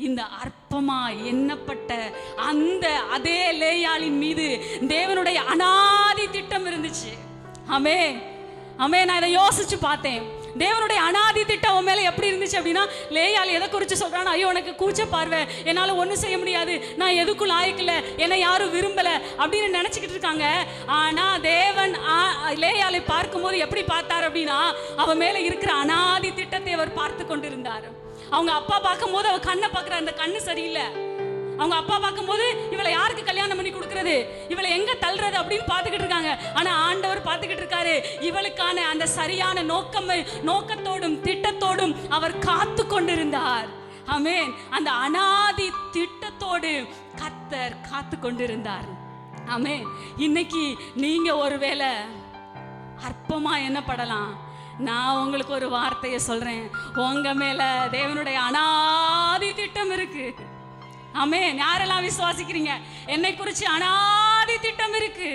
இந்த அற்பமா எண்ணப்பட்ட அந்த அதே லேயாளின் மீது தேவனுடைய அனாதி திட்டம் இருந்துச்சு. ஆமே ஆமே. நான் இதை யோசிச்சு பார்த்தேன். தேவனுடைய அனாதி திட்டம் அவன் மேல எப்படி இருந்துச்சு அப்படின்னா, லேயாள் எதை குறித்து சொல்றான், ஐயோ எனக்கு கூச்ச பார்வை, என்னால ஒன்றும் செய்ய முடியாது, நான் எதுக்கும் லாயக்கில்ல, என்னை யாரும் விரும்பல அப்படின்னு நினைச்சுக்கிட்டு இருக்காங்க. ஆனா தேவன் லேயாளை பார்க்கும்போது எப்படி பார்த்தார் அப்படின்னா, அவன் மேல இருக்கிற அனாதி திட்டத்தை அவர் பார்த்து கொண்டிருந்தார். அவங்க அப்பா பார்க்கும்போது அவ கண்ணை பார்க்குற அந்த கண்ணு சரியில்லை. அவங்க அப்பா பார்க்கும்போது இவளை யாருக்கு கல்யாணம் பண்ணி கொடுக்கறது, இவளை எங்க தள்ளுறது அப்படின்னு பார்த்துக்கிட்டு இருக்காங்க. ஆனா ஆண்டவர் பார்த்துக்கிட்டு இருக்காரு. இவளுக்கான அந்த சரியான நோக்கத்தோடும் திட்டத்தோடும் அவர் காத்து கொண்டிருந்தார். ஆமென். அந்த அனாதி திட்டத்தோடு கர்த்தர் காத்து கொண்டிருந்தார். ஆமென். இன்னைக்கு நீங்க ஒருவேளை அற்பமா எண்ணப்படலாம். நான் உங்களுக்கு ஒரு வார்த்தையை சொல்றேன், உங்க மேல தேவனுடைய அனாதி திட்டம் இருக்கு. ஆமென். யாரெல்லாம் விசுவாசிக்கிறீங்க? என்னை குறிச்சு அனாதி திட்டம் இருக்கு.